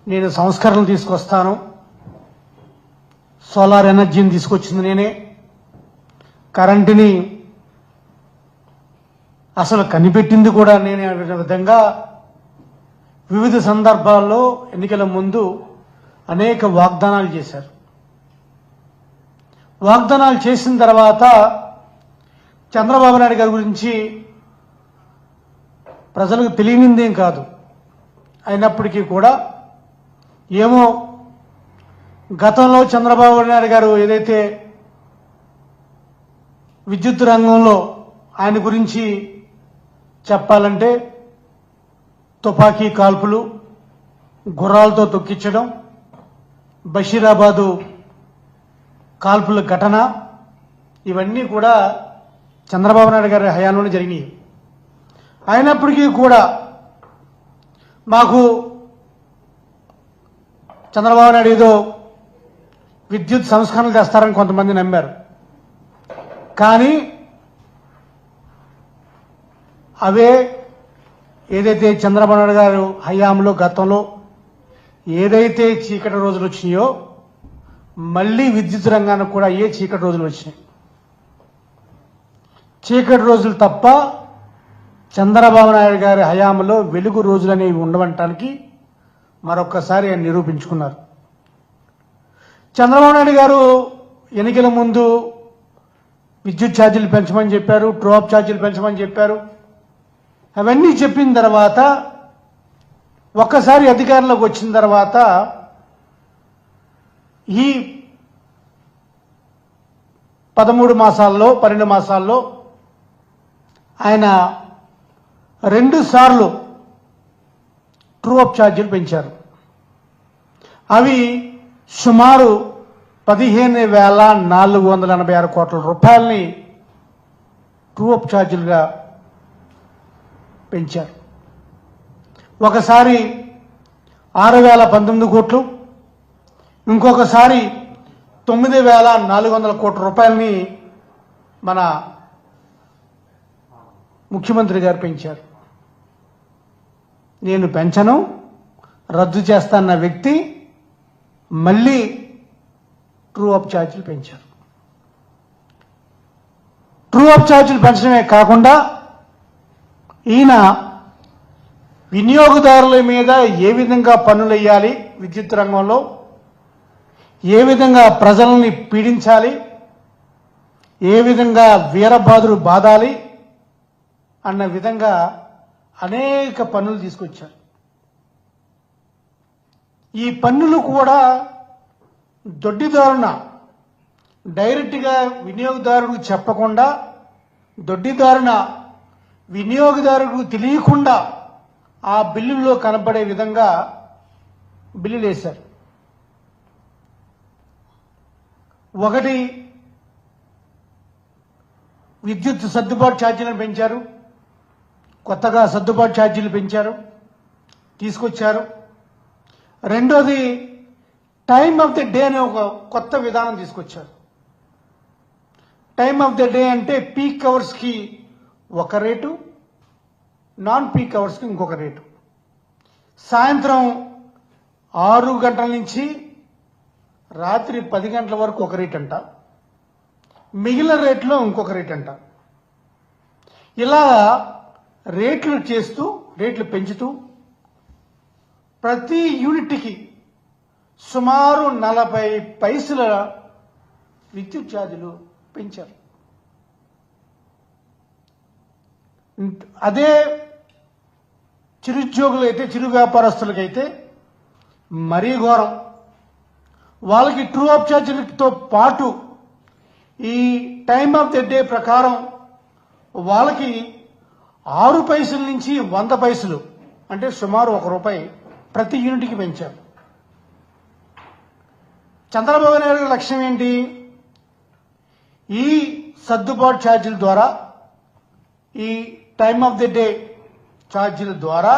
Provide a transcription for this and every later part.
నేను సంస్కరణలు తీసుకొస్తాను, సోలార్ ఎనర్జీని తీసుకొచ్చింది నేనే, కరెంటుని అసలు కనిపెట్టింది కూడా నేనే అనే విధంగా వివిధ సందర్భాల్లో ఎన్నికల ముందు అనేక వాగ్దానాలు చేశారు. వాగ్దానాలు చేసిన తర్వాత చంద్రబాబు నాయుడు గారి గురించి ప్రజలకు తెలియనిందేం కాదు. అయినప్పటికీ కూడా ఏమో గతంలో చంద్రబాబు నాయుడు గారు ఏదైతే విద్యుత్ రంగంలో ఆయన గురించి చెప్పాలంటే తుపాకీ కాల్పులు, గుర్రాలతో తొక్కించడం, బషీరాబాదు కాల్పుల ఘటన, ఇవన్నీ కూడా చంద్రబాబు నాయుడు గారి హయాంలోనే జరిగినాయి. అయినప్పటికీ కూడా మాకు చంద్రబాబు నాయుడు ఏదో విద్యుత్ సంస్కరణలు చేస్తారని కొంతమంది నమ్మారు. కానీ అవే ఏదైతే చంద్రబాబు నాయుడు గారు హయాంలో గతంలో ఏదైతే చీకటి రోజులు వచ్చినాయో మళ్లీ విద్యుత్ రంగానికి కూడా ఏ చీకటి రోజులు వచ్చినాయి. చీకటి రోజులు తప్ప చంద్రబాబు నాయుడు గారి హయాంలో వెలుగు రోజులు అనేవి ఉండవటానికి మరొక్కసారి ఆయన నిరూపించుకున్నారు. చంద్రబాబు నాయుడు గారు ఎన్నికల ముందు విద్యుత్ ఛార్జీలు పెంచమని చెప్పారు, ట్రూ-అప్ ఛార్జీలు పెంచమని చెప్పారు. అవన్నీ చెప్పిన తర్వాత ఒక్కసారి అధికారంలోకి వచ్చిన తర్వాత ఈ 13 మాసాల్లో 12 మాసాల్లో ఆయన 2 సార్లు ట్రూ-అప్ ఛార్జీలు పెంచారు. అవి సుమారు 15,486 కోట్ల రూపాయలని ట్రూ-అప్ ఛార్జీలుగా పెంచారు. ఒకసారి 6,019 కోట్లు, ఇంకొకసారి 9,400 కోట్ల రూపాయలని మన ముఖ్యమంత్రి గారు పెంచారు. నేను పెంచను, రద్దు చేస్తాన్న వ్యక్తి మళ్ళీ ట్రూ-అప్ ఛార్జీలు పెంచారు. ట్రూ-అప్ ఛార్జీలు పెంచడమే కాకుండా ఈయన వినియోగదారుల మీద ఏ విధంగా పన్నులు వేయాలి, విద్యుత్ రంగంలో ఏ విధంగా ప్రజల్ని పీడించాలి, ఏ విధంగా వీరబాదులు బాదాలి అన్న విధంగా అనేక పన్నులు తీసుకొచ్చారు. ఈ పన్నులు కూడా దొడ్డిదారున డైరెక్ట్గా వినియోగదారుడికి చెప్పకుండా దొడ్డిదారున వినియోగదారుడికి తెలియకుండా ఆ బిల్లుల్లో కనబడే విధంగా బిల్లులు వేశారు. ఒకటి, విద్యుత్ సర్దుబాటు ఛార్జీలను పెంచారు, కొత్తగా సర్దుబాటు ఛార్జీలు పెంచారు, తీసుకొచ్చారు. రెండోది, టైమ్ ఆఫ్ ది డే అనే ఒక కొత్త విధానం తీసుకొచ్చారు. టైమ్ ఆఫ్ ది డే అంటే పీక్ అవర్స్కి ఒక రేటు, నాన్ పీక్ అవర్స్కి ఇంకొక రేటు. సాయంత్రం 6 గంటల నుంచి రాత్రి 10 గంటల వరకు ఒక రేట్ అంట, మిగిలిన రేట్లో ఇంకొక రేట్ అంట. ఇలా రేట్లు చేస్తూ రేట్లు పెంచుతూ ప్రతి యూనిట్కి సుమారు 40 పైసల విద్యుత్ ఛార్జీలు పెంచారు. అదే చిరుద్యోగులైతే, చిరు వ్యాపారస్తులకైతే మరీ ఘోరం. వాళ్ళకి ట్రూ-అప్ ఛార్జీలతో పాటు ఈ టైమ్ ఆఫ్ ది డే ప్రకారం వాళ్ళకి 6 పైసల నుంచి 100 పైసలు అంటే సుమారు ₹1 ప్రతి యూనిట్కి పెంచారు. చంద్రబాబు నాయుడు లక్ష్యం ఏంటి? ఈ సర్దుబాటు ఛార్జీల ద్వారా, ఈ టైమ్ ఆఫ్ ది డే ఛార్జీల ద్వారా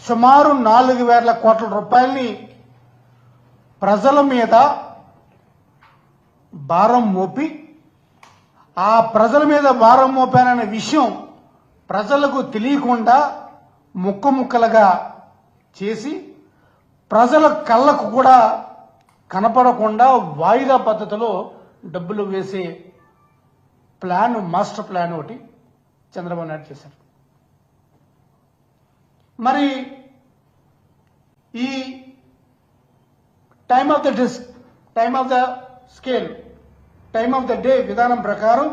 సుమారు 4,000 కోట్ల రూపాయలని ప్రజల మీద భారం మోపి, ఆ ప్రజల మీద భారం మోపాననే విషయం ప్రజలకు తెలియకుండా ముక్కలుగా చేసి ప్రజల కళ్ళకు కూడా కనపడకుండా వాయిదా పద్ధతిలో డబ్బులు వేసే ప్లాన్, మాస్టర్ ప్లాన్ ఒకటి చంద్రబాబు నాయుడు చేశారు. మరి ఈ time of the scale, time of the day విధానం ప్రకారం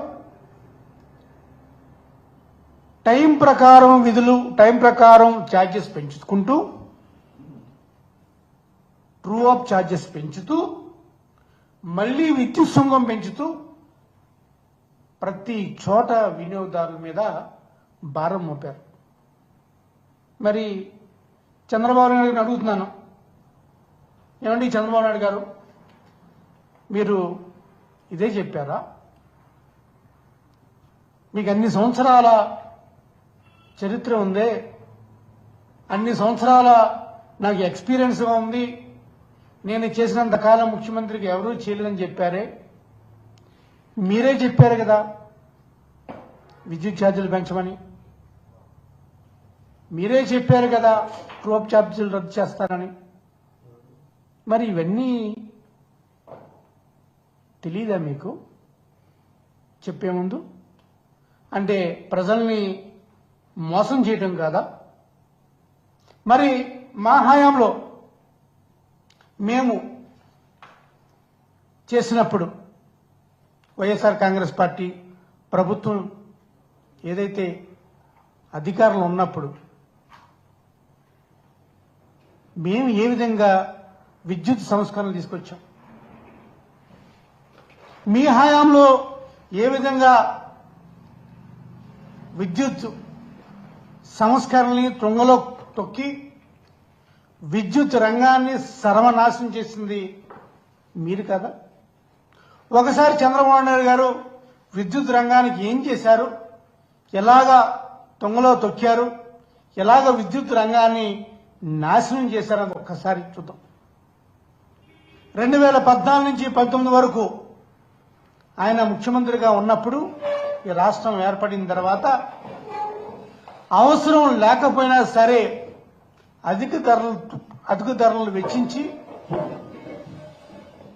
టైం ప్రకారం విధులు, టైం ప్రకారం ఛార్జెస్ పెంచుకుంటూ, ట్రూ అప్ ఛార్జెస్ పెంచుతూ, మళ్లీ విద్యుత్ సుంగం పెంచుతూ ప్రతి చోట వినియోగదారుల మీద భారం మోపారు. మరి చంద్రబాబు నాయుడు గారిని అడుగుతున్నాను, ఏమండి చంద్రబాబు నాయుడు గారు, మీరు ఇదే చెప్పారా? మీకు అన్ని సంవత్సరాల చరిత్ర ఉందే, అన్ని సంవత్సరాల నాకు ఎక్స్పీరియన్స్గా ఉంది, నేను చేసినంత కాలం ముఖ్యమంత్రికి ఎవరూ చేయలేదని చెప్పారే, మీరే చెప్పారు కదా విద్యుత్ ఛార్జీలు పెంచమని, మీరే చెప్పారు కదా ట్రూఅప్ ఛార్జీలు రద్దు చేస్తారని. మరి ఇవన్నీ తెలీదా మీకు చెప్పే ముందు? అంటే ప్రజల్ని మోసం చేయటం కాదా? మరి మా హయాంలో మేము చేసినప్పుడు వైఎస్ఆర్ కాంగ్రెస్ పార్టీ ప్రభుత్వం ఏదైతే అధికారంలో ఉన్నప్పుడు మేము ఏ విధంగా విద్యుత్ సంస్కరణలు తీసుకొచ్చాం, మీ హయాంలో ఏ విధంగా విద్యుత్ సంస్కరణని తుంగలో తొక్కి విద్యుత్ రంగాన్ని సర్వనాశనం చేసింది మీరు కదా? ఒకసారి చంద్రబాబు నాయుడు గారు విద్యుత్ రంగానికి ఏం చేశారు, ఎలాగా తుంగలో తొక్కారు, ఎలాగ విద్యుత్ రంగాన్ని నాశనం చేశారని ఒక్కసారి చూద్దాం. 2014 నుంచి 19 వరకు ఆయన ముఖ్యమంత్రిగా ఉన్నప్పుడు, ఈ రాష్ట్రం ఏర్పడిన తర్వాత అవసరం లేకపోయినా సరే అధిక ధరలు వెచ్చించి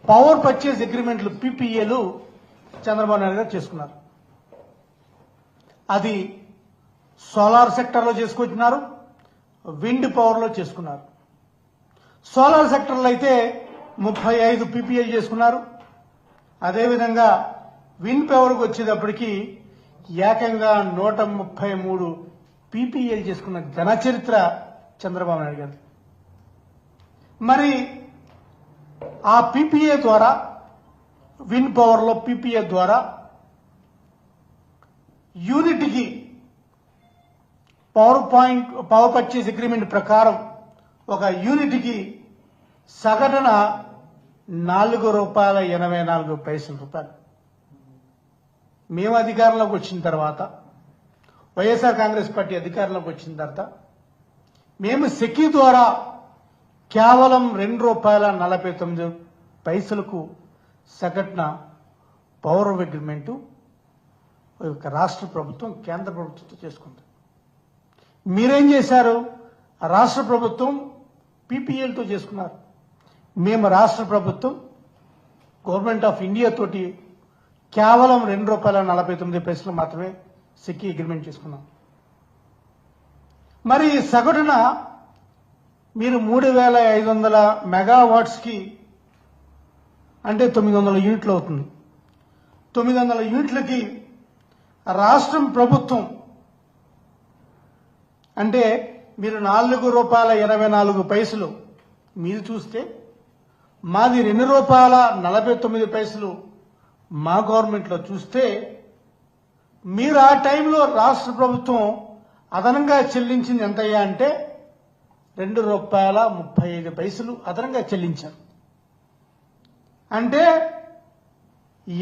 పవర్ పర్చేజ్ అగ్రిమెంట్లు, పీపీఏలు చంద్రబాబు నాయుడు గారు చేసుకున్నారు. అది సోలార్ సెక్టర్లో చేసుకుంటున్నారు, విండ్ పవర్లో చేసుకున్నారు. సోలార్ సెక్టర్లో అయితే 35 పీపీఏలు చేసుకున్నారు. అదేవిధంగా విండ్ పవర్కి వచ్చేటప్పటికి ఏకంగా 133 పీపీఏలు చేసుకున్న ఘన చరిత్ర చంద్రబాబు నాయుడు గారు. మరి ఆ పీపీఏ ద్వారా, విండ్ పవర్లో పీపీఏ ద్వారా యూనిట్కి పవర్ పర్చేజ్ అగ్రిమెంట్ ప్రకారం ఒక యూనిట్కి సగటున ₹4.84. మేము అధికారంలోకి వచ్చిన తర్వాత, వైఎస్ఆర్ కాంగ్రెస్ పార్టీ అధికారంలోకి వచ్చిన తర్వాత మేము సెకీ ద్వారా కేవలం ₹2.49 సగటున పవర్ అగ్రిమెంట్ రాష్ట్ర ప్రభుత్వం కేంద్ర ప్రభుత్వంతో చేసుకుంది. మీరేం చేశారు? రాష్ట్ర ప్రభుత్వం పీపీఎల్తో చేసుకున్నారు. మేము రాష్ట్ర ప్రభుత్వం గవర్నమెంట్ ఆఫ్ ఇండియా తోటి కేవలం ₹2.49 మాత్రమే సెకీ అగ్రిమెంట్ చేసుకున్నాం. మరి సగటున మీరు 3,500 మెగావాట్స్కి అంటే 900 యూనిట్లు అవుతుంది. 900 యూనిట్లకి రాష్ట్రం ప్రభుత్వం అంటే మీరు ₹4.84 మీరు చూస్తే, మాది ₹2.49 మా గవర్నమెంట్లో చూస్తే, మీరు ఆ టైంలో రాష్ట్ర ప్రభుత్వం అదనంగా చెల్లించింది ఎంతయ్యా అంటే ₹2.35 అదనంగా చెల్లించారు. అంటే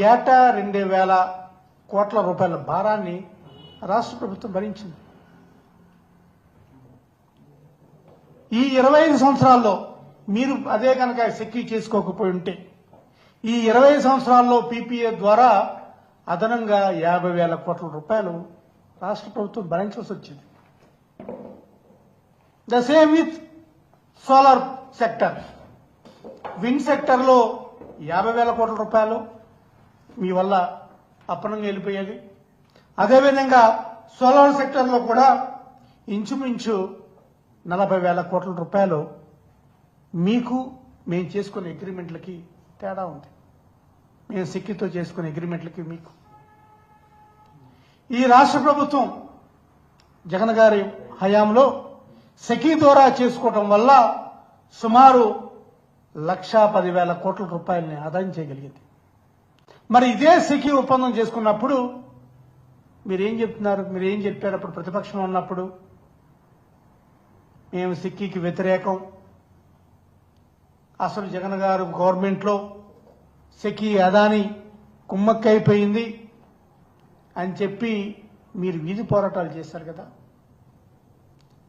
ఏటా 2,000 కోట్ల రూపాయల భారాన్ని రాష్ట్ర ప్రభుత్వం భరించింది. ఈ 25 సంవత్సరాల్లో మీరు అదే కనుక సెక్యూ చేసుకోకపోయి ఉంటే, ఈ 25 సంవత్సరాల్లో పీపీఏ ద్వారా అదనంగా 50,000 కోట్ల రూపాయలు రాష్ట్ర ప్రభుత్వం భరించాల్సి వచ్చింది. The same with solar sector, wind సెక్టర్లో 50,000 కోట్ల రూపాయలు మీ వల్ల అప్పనంగా వెళ్ళిపోయేది. అదేవిధంగా సోలార్ సెక్టర్లో కూడా ఇంచుమించు 40,000 కోట్ల రూపాయలు మీకు మేము చేసుకునే అగ్రిమెంట్లకి తేడా ఉంది. మేము సిక్కితో చేసుకునే అగ్రిమెంట్లకి మీకు. ఈ రాష్ట్ర ప్రభుత్వం జగన్ గారి హయాంలో సెకీ ద్వారా చేసుకోవటం వల్ల సుమారు 1,10,000 కోట్ల రూపాయలని ఆదాయం చేయగలిగింది. మరి ఇదే సెకీ ఒప్పందం చేసుకున్నప్పుడు మీరేం చెప్తున్నారు? మీరేం చెప్పారు అప్పుడు ప్రతిపక్షంలో ఉన్నప్పుడు? మేము సెకీకి వ్యతిరేకం, అసలు జగన్ గారు గవర్నమెంట్లో సెకీ అదాని కుమ్మక్కైపోయింది అని చెప్పి మీరు వీధి పోరాటాలు చేశారు కదా.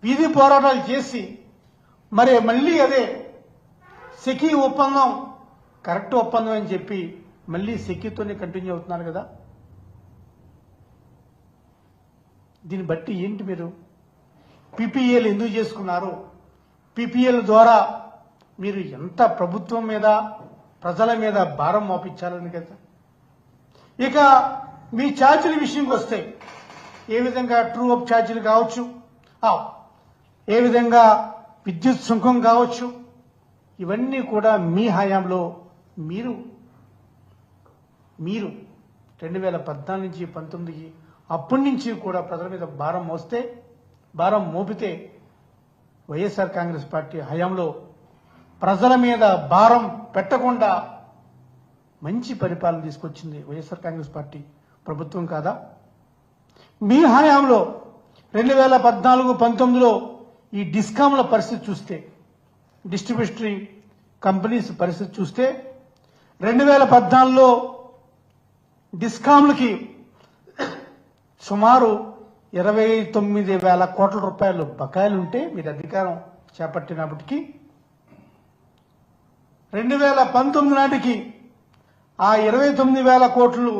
వీధి పోరాటాలు చేసి మరి మళ్ళీ అదే సెకీ ఒప్పందం కరెక్ట్ ఒప్పందం అని చెప్పి మళ్ళీ సెకీతోనే కంటిన్యూ అవుతున్నారు కదా. దీన్ని బట్టి ఏంటి మీరు పీపీఏలు ఎందుకు చేసుకున్నారు? పీపీఏల ద్వారా మీరు ఎంత ప్రభుత్వం మీద ప్రజల మీద భారం మోపించాలని కదా. ఇక మీ ఛార్జీల విషయంకి వస్తే ఏ విధంగా ట్రూ అప్ ఛార్జీలు కావచ్చు, ఏ విధంగా విద్యుత్ సుంకం కావచ్చు, ఇవన్నీ కూడా మీ హయాంలో మీరు 2014 నుంచి 19 అప్పటి నుంచి కూడా ప్రజల మీద భారం మోపితే వైఎస్ఆర్ కాంగ్రెస్ పార్టీ హయాంలో ప్రజల మీద భారం పెట్టకుండా మంచి పరిపాలన తీసుకొచ్చింది వైఎస్ఆర్ కాంగ్రెస్ పార్టీ ప్రభుత్వం కాదా? మీ హయాంలో 2014-19లో ఈ డిస్కామ్ల పరిస్థితి చూస్తే, డిస్ట్రిబ్యూటరీ కంపెనీస్ పరిస్థితి చూస్తే 2014లో డిస్కామ్లకి సుమారు 29,000 కోట్ల రూపాయలు బకాయిలుంటే మీరు అధికారం చేపట్టినప్పటికీ 2019 నాటికి ఆ 29,000 కోట్లు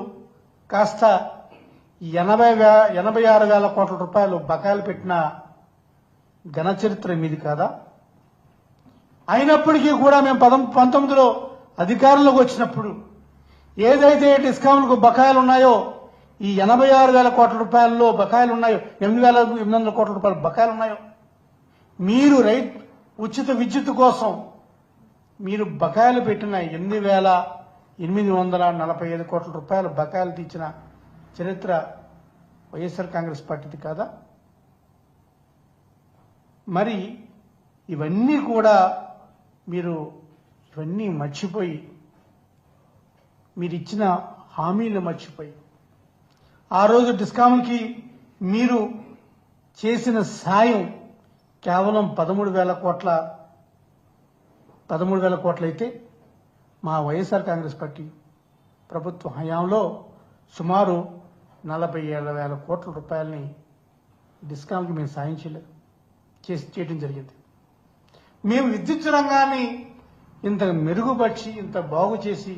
కాస్త 86,000 కోట్ల రూపాయలు బకాయిలు పెట్టిన ఘన చరిత్ర మీది కాదా? అయినప్పటికీ కూడా మేము 19లో అధికారంలోకి వచ్చినప్పుడు ఏదైతే డిస్కామ్లకు బకాయిలు ఉన్నాయో, ఈ 86,000 కోట్ల రూపాయల్లో బకాయిలు ఉన్నాయో, 8,800 కోట్ల రూపాయల బకాయిలు ఉన్నాయో, మీరు ఉచిత విద్యుత్ కోసం మీరు బకాయిలు పెట్టిన 8,845 కోట్ల రూపాయల బకాయిలు తీర్చిన చరిత్ర వైఎస్ఆర్ కాంగ్రెస్ పార్టీది కాదా? మరి ఇవన్నీ కూడా ఇవన్నీ మర్చిపోయి, మీరు ఇచ్చిన హామీలు మర్చిపోయి, ఆ రోజు డిస్కామ్కి మీరు చేసిన సాయం కేవలం 13,000 కోట్ల అయితే మా వైఎస్ఆర్ కాంగ్రెస్ పార్టీ ప్రభుత్వ హయాంలో సుమారు 47,000 కోట్ల రూపాయలని డిస్కామ్కి మేము సాయం చేయడం జరిగింది. మేము విద్యుత్ రంగాన్ని ఇంత మెరుగుపరిచి, ఇంత బాగు చేసి,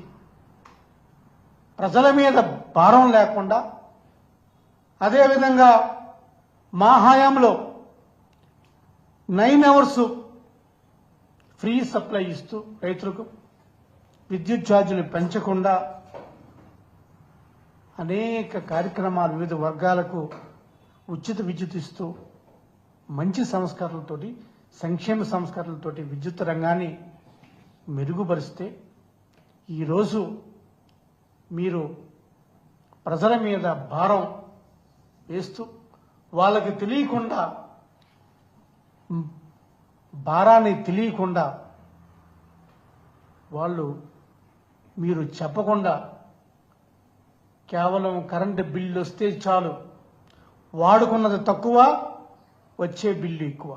ప్రజల మీద భారం లేకుండా, అదేవిధంగా మా హయాంలో 9 అవర్స్ ఫ్రీ సప్లై ఇస్తూ రైతులకు విద్యుత్ ఛార్జీలు పెంచకుండా అనేక కార్యక్రమాలు వివిధ వర్గాలకు ఉచిత విద్యుత్ ఇస్తూ మంచి సంస్కరణలతోటి, సంక్షేమ సంస్కరణలతోటి విద్యుత్ రంగాన్ని మెరుగుపరిస్తే ఈరోజు మీరు ప్రజల మీద భారం వేస్తూ వాళ్ళకి తెలియకుండా, భారాన్ని తెలియకుండా మీరు చెప్పకుండా కేవలం కరెంటు బిల్లు వస్తే చాలు, వాడుకున్నది తక్కువ, వచ్చే బిల్లు ఎక్కువ.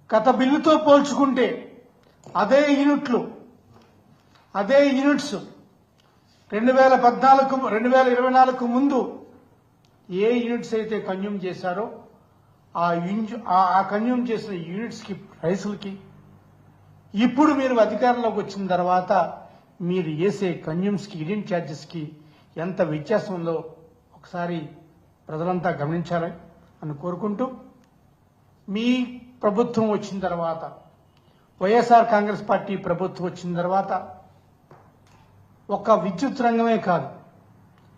గత బిల్లుతో పోల్చుకుంటే అదే యూనిట్స్ 2024 ముందు ఏ యూనిట్స్ అయితే కన్జ్యూమ్ చేశారో ఆ కన్జ్యూమ్ చేసిన యూనిట్స్కి ప్రైసులకి ఇప్పుడు మీరు అధికారంలోకి వచ్చిన తర్వాత మీరు వేసే కన్జ్యూమ్స్కి, యూనిట్ ఛార్జెస్కి ఎంత వ్యత్యాసం ఉందో ఒకసారి ప్రజలంతా గమనించాలి అని కోరుకుంటూ మీ ప్రభుత్వం వచ్చిన తర్వాత, వైఎస్ఆర్ కాంగ్రెస్ పార్టీ ప్రభుత్వం వచ్చిన తర్వాత ఒక్క విద్యుత్ రంగమే కాదు,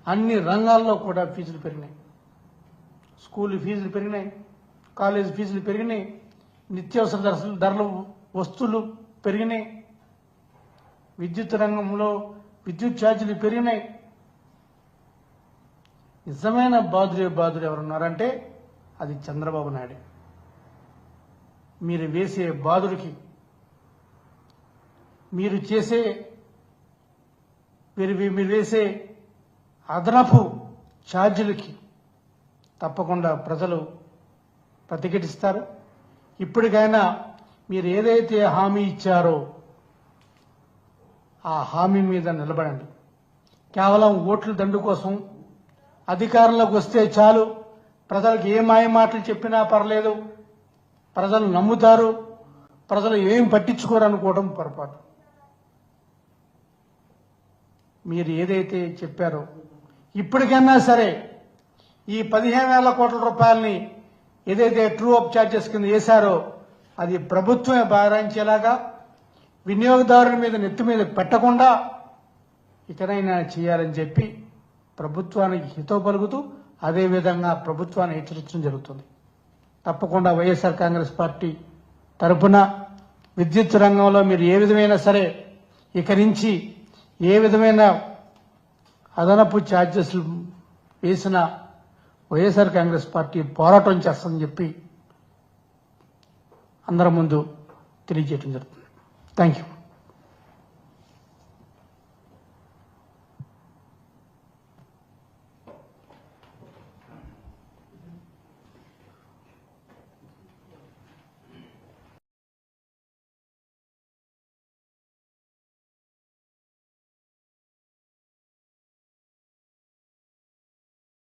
అన్ని రంగాల్లో కూడా ఫీజులు పెరిగినాయి. స్కూల్ ఫీజులు పెరిగినాయి, కాలేజ్ ఫీజులు పెరిగినాయి, నిత్యావసర ధరలు వస్తువులు పెరిగినాయి, విద్యుత్ రంగంలో విద్యుత్ ఛార్జీలు పెరిగినాయి. నిజమైన బాధుడు ఎవరున్నారంటే అది చంద్రబాబు నాయుడు. మీరు వేసే బాధుడికి, మీరు వేసే అదనపు ఛార్జీలకి తప్పకుండా ప్రజలు ప్రతిఘటిస్తారు. ఇప్పటికైనా మీరు ఏదైతే హామీ ఇచ్చారో ఆ హామీ మీద నిలబడండి. కేవలం ఓట్ల దండు కోసం అధికారంలోకి వస్తే చాలు, ప్రజలకు ఏ మాయ మాటలు చెప్పినా పర్లేదు, ప్రజలు నమ్ముతారు, ప్రజలు ఏం పట్టించుకోరు అనుకోవడం పొరపాటు. మీరు ఏదైతే చెప్పారో ఇప్పటికైనా సరే ఈ 15,000 కోట్ల రూపాయలని ఏదైతే ట్రూ అప్ ఛార్జెస్ కింద వేశారో అది ప్రభుత్వమే భరించేలాగా, వినియోగదారుల మీద నెత్తి మీద పెట్టకుండా ఇకనైనా చేయాలని చెప్పి ప్రభుత్వానికి హితవు పలుకుతూ అదేవిధంగా ప్రభుత్వాన్ని హెచ్చరించడం జరుగుతుంది. తప్పకుండా వైఎస్ఆర్ కాంగ్రెస్ పార్టీ తరఫున విద్యుత్ రంగంలో మీరు ఏ విధమైన సరే ఇక నుంచి ఏ విధమైన అదనపు ఛార్జెస్ వేసిన వైఎస్ఆర్ కాంగ్రెస్ పార్టీ పోరాటం చేస్తుందని చెప్పి అందరి ముందు తెలియజేయడం జరుగుతుంది. Thank you.